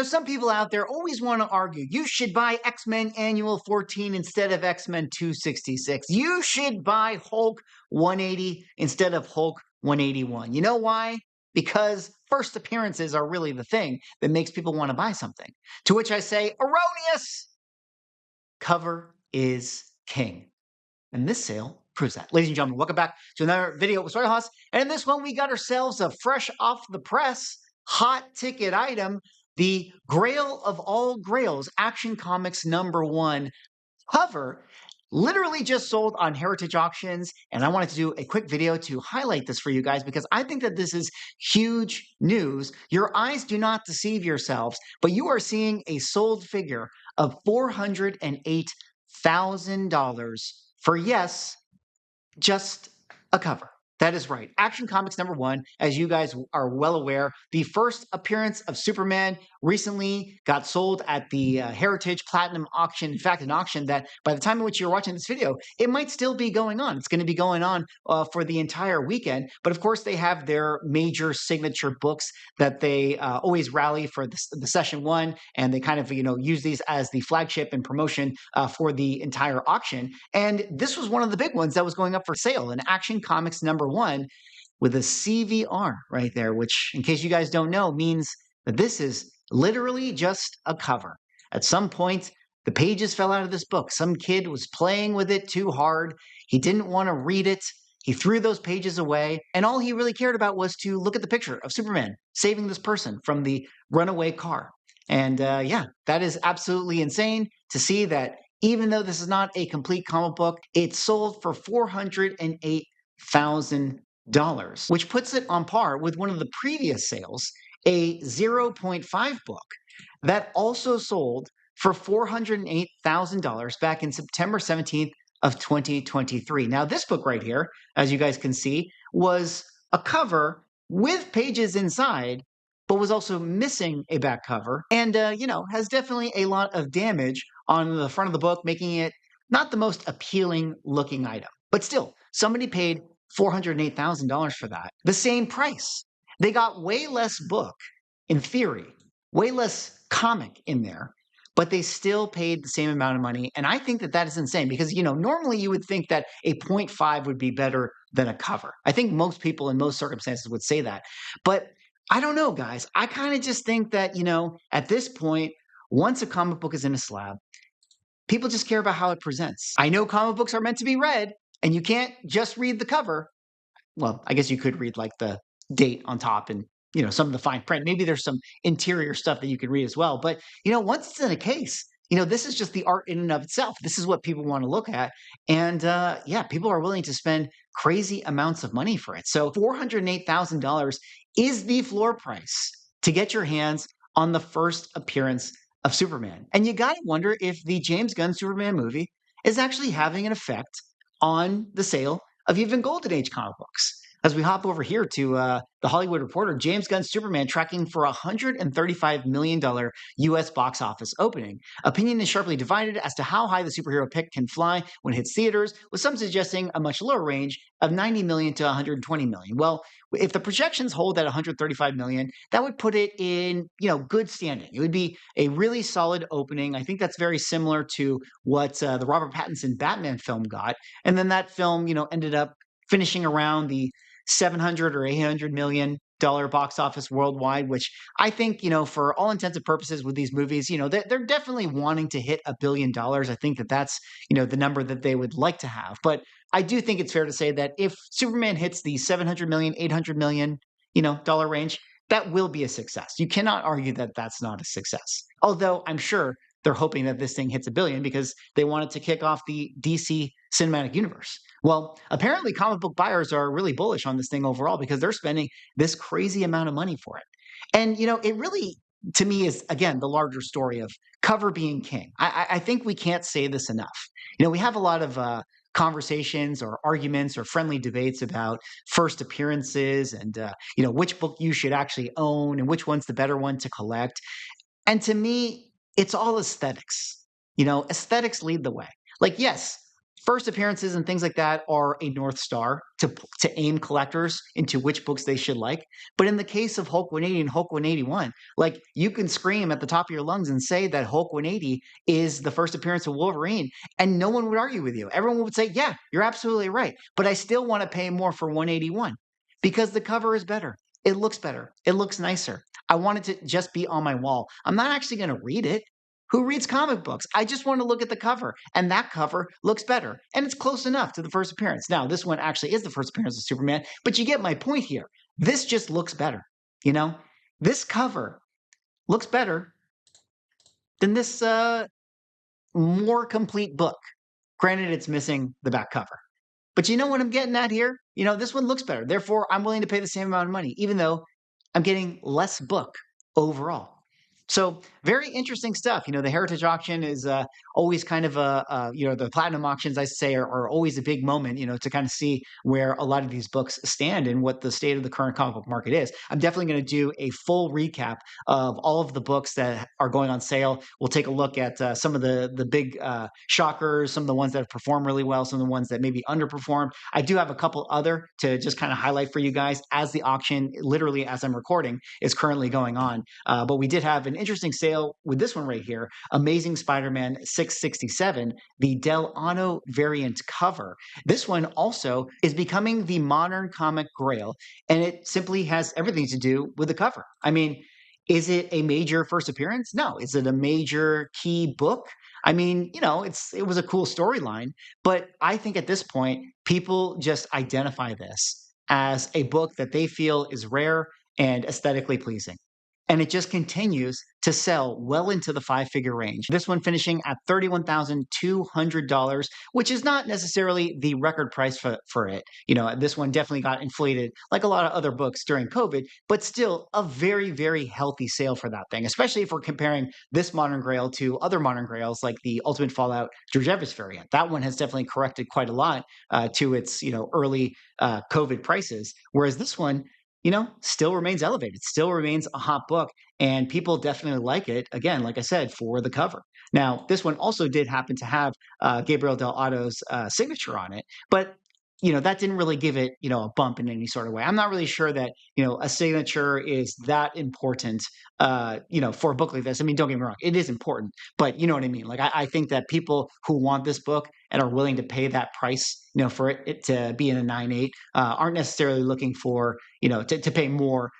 Some people out there always want to argue you should buy X-Men Annual 14 instead of X-Men 266. You should buy Hulk 180 instead of Hulk 181. You know why? Because first appearances are really the thing that makes people want to buy something. To which I say, erroneous! Cover is king. And this sale proves that. Ladies and gentlemen, welcome back to another video with Soy And in this one, we got ourselves a fresh off the press, hot ticket item, the Grail of all grails, Action Comics #1 cover, literally just sold on Heritage Auctions. And I wanted to do a quick video to highlight this for you guys because I think that this is huge news. Your eyes do not deceive yourselves, but you are seeing a sold figure of $408,000 for, yes, just a cover. That is right. Action Comics #1, as you guys are well aware, the first appearance of Superman recently got sold at the Heritage Platinum auction. In fact, an auction that by the time in which you're watching this video, it might still be going on. It's going to be going on for the entire weekend. But of course, they have their major signature books that they always rally for the session one, and they kind of use these as the flagship and promotion for the entire auction. And this was one of the big ones that was going up for sale, an Action Comics #1 with a CVR right there, which, in case you guys don't know, means that this is literally just a cover. At some point, the pages fell out of this book. Some kid was playing with it too hard. He didn't want to read it. He threw those pages away, and all he really cared about was to look at the picture of Superman saving this person from the runaway car. And yeah, that is absolutely insane to see that even though this is not a complete comic book, it sold for $408,000, which puts it on par with one of the previous sales, a 0.5 book that also sold for $408,000 back in September 17th of 2023. Now, this book right here, as you guys can see, was a cover with pages inside, but was also missing a back cover and, has definitely a lot of damage on the front of the book, making it not the most appealing looking item. But still, somebody paid $408,000 for that. The same price. They got way less book, in theory, way less comic in there, but they still paid the same amount of money. And I think that that is insane because, normally you would think that a 0.5 would be better than a cover. I think most people in most circumstances would say that. But I don't know, guys. I kind of just think that, at this point, once a comic book is in a slab, people just care about how it presents. I know comic books are meant to be read, and you can't just read the cover. Well, I guess you could read like the date on top and some of the fine print. Maybe there's some interior stuff that you could read as well. But once it's in a case, this is just the art in and of itself. This is what people want to look at, and yeah, people are willing to spend crazy amounts of money for it. So $408,000 is the floor price to get your hands on the first appearance of Superman. And you got to wonder if the James Gunn Superman movie is actually having an effect on the sale of even Golden Age comic books. As we hop over here to the Hollywood Reporter, James Gunn's Superman tracking for a $135 million U.S. box office opening. Opinion is sharply divided as to how high the superhero pick can fly when it hits theaters, with some suggesting a much lower range of $90 million to $120 million. Well, if the projections hold at $135 million, that would put it in, good standing. It would be a really solid opening. I think that's very similar to what the Robert Pattinson Batman film got. And then that film, ended up finishing around the 700 or 800 million dollar box office worldwide, which I think, for all intents and purposes with these movies, they're definitely wanting to hit $1 billion. I think that that's, the number that they would like to have. But I do think it's fair to say that if Superman hits the 700 million, 800 million, dollar range, that will be a success. You cannot argue that that's not a success. Although I'm sure they're hoping that this thing hits $1 billion because they wanted to kick off the DC cinematic universe. Well, apparently comic book buyers are really bullish on this thing overall because they're spending this crazy amount of money for it. And, it really, to me, is, again, the larger story of cover being king. I think we can't say this enough. We have a lot of conversations or arguments or friendly debates about first appearances and, which book you should actually own and which one's the better one to collect. And to me, it's all aesthetics. Aesthetics lead the way. Like, yes, First appearances and things like that are a North Star to aim collectors into which books they should like. But in the case of Hulk 180 and Hulk 181, like you can scream at the top of your lungs and say that Hulk 180 is the first appearance of Wolverine, and no one would argue with you. Everyone would say, yeah, you're absolutely right. But I still want to pay more for 181 because the cover is better. It looks better. It looks nicer. I want it to just be on my wall. I'm not actually going to read it. Who reads comic books? I just want to look at the cover, and that cover looks better, and it's close enough to the first appearance. Now, this one actually is the first appearance of Superman, but you get my point here. This just looks better. You know, this cover looks better than this more complete book. Granted, it's missing the back cover. But you know what I'm getting at here? This one looks better. Therefore, I'm willing to pay the same amount of money, even though I'm getting less book overall. So very interesting stuff. The heritage auction is always kind of the platinum auctions, I say, are always a big moment, to kind of see where a lot of these books stand and what the state of the current comic book market is. I'm definitely going to do a full recap of all of the books that are going on sale. We'll take a look at some of the big shockers, some of the ones that have performed really well, some of the ones that maybe underperformed. I do have a couple other to just kind of highlight for you guys as the auction, literally as I'm recording, is currently going on. But we did have an interesting sale with this one right here, Amazing Spider-Man 667, the Del Anno variant cover. This one also is becoming the modern comic grail, and it simply has everything to do with the cover. I mean, is it a major first appearance? No. Is it a major key book? I mean, it was a cool storyline, but I think at this point, people just identify this as a book that they feel is rare and aesthetically pleasing. And it just continues to sell well into the five-figure range. This one finishing at $31,200, which is not necessarily the record price for it. This one definitely got inflated like a lot of other books during COVID, but still a very, very healthy sale for that thing, especially if we're comparing this modern grail to other modern grails like the Ultimate Fallout George Evans variant. That one has definitely corrected quite a lot to its early COVID prices, whereas this one still remains elevated, still remains a hot book, and people definitely like it. Again, like I said, for the cover. Now, this one also did happen to have Gabriel Del Auto's signature on it, but that didn't really give it a bump in any sort of way. I'm not really sure that a signature is that important for a book like this. I mean, don't get me wrong, it is important, but you know what I mean. Like I think that people who want this book and are willing to pay that price for it to be in a 9.8 aren't necessarily looking for to pay more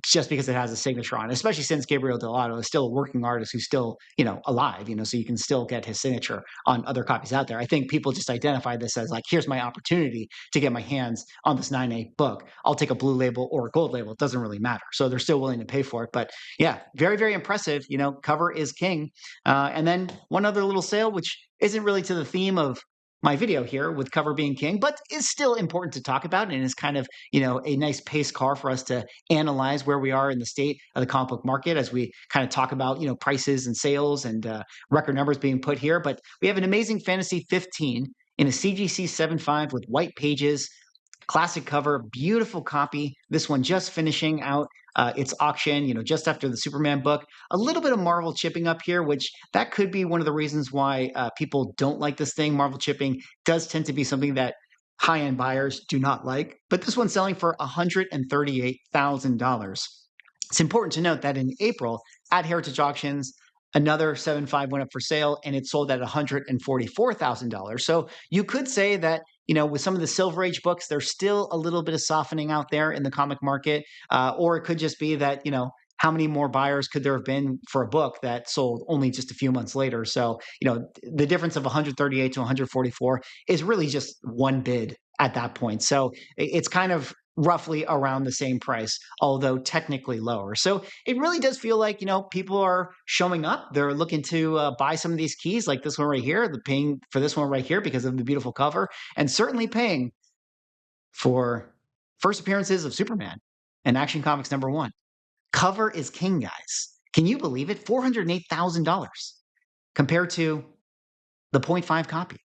just because it has a signature on it, especially since Gabriel Del Auto is still a working artist who's still, alive, so you can still get his signature on other copies out there. I think people just identify this as like, here's my opportunity to get my hands on this 9.8 book. I'll take a blue label or a gold label. It doesn't really matter. So they're still willing to pay for it. But yeah, very, very impressive. Cover is king. And then one other little sale, which isn't really to the theme of my video here with cover being king, but is still important to talk about and is kind of, a nice pace car for us to analyze where we are in the state of the comic book market as we kind of talk about, prices and sales and record numbers being put here. But we have an Amazing Fantasy 15 in a CGC 7.5 with white pages, classic cover, beautiful copy. This one just finishing out its auction, just after the Superman book. A little bit of Marvel chipping up here, which that could be one of the reasons why people don't like this thing. Marvel chipping does tend to be something that high-end buyers do not like, but this one's selling for $138,000. It's important to note that in April at Heritage Auctions, another 7.5 went up for sale and it sold at $144,000. So you could say that, with some of the Silver Age books, there's still a little bit of softening out there in the comic market. Or it could just be that, how many more buyers could there have been for a book that sold only just a few months later? So, the difference of 138 to 144 is really just one bid at that point. So it's kind of roughly around the same price, although technically lower. So it really does feel like, people are showing up. They're looking to buy some of these keys like this one right here. They're paying for this one right here because of the beautiful cover, and certainly paying for first appearances of Superman and Action Comics #1. Cover is king, guys. Can you believe it? $408,000 compared to the 0.5 copy.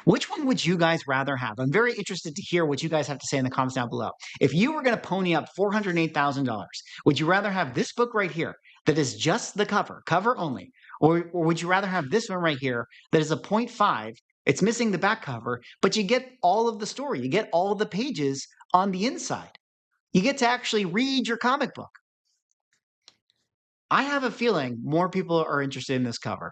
Which one would you guys rather have? I'm very interested to hear what you guys have to say in the comments down below. If you were going to pony up $408,000, would you rather have this book right here that is just the cover only, or would you rather have this one right here that is a 0.5 It's missing the back cover, but you get all of the story. You get all of the pages on the inside. You get to actually read your comic book. I have a feeling more people are interested in this cover,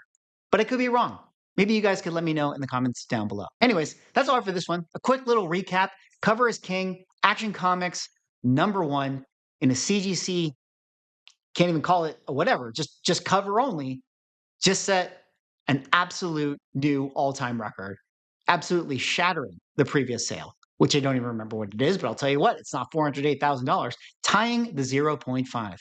but I could be wrong. Maybe you guys could let me know in the comments down below. Anyways, that's all for this one. A quick little recap. Cover is king. Action Comics, #1 in a CGC. Can't even call it a whatever. Just cover only. Just set an absolute new all-time record. Absolutely shattering the previous sale, which I don't even remember what it is, but I'll tell you what, it's not $408,000, tying the 0.5.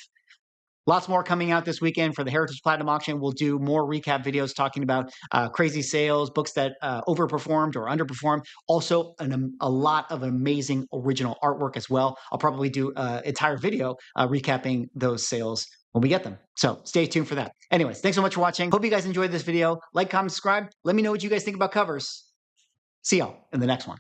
Lots more coming out this weekend for the Heritage Platinum Auction. We'll do more recap videos talking about crazy sales, books that overperformed or underperformed. Also, a lot of amazing original artwork as well. I'll probably do an entire video recapping those sales when we get them. So stay tuned for that. Anyways, thanks so much for watching. Hope you guys enjoyed this video. Like, comment, subscribe. Let me know what you guys think about covers. See y'all in the next one.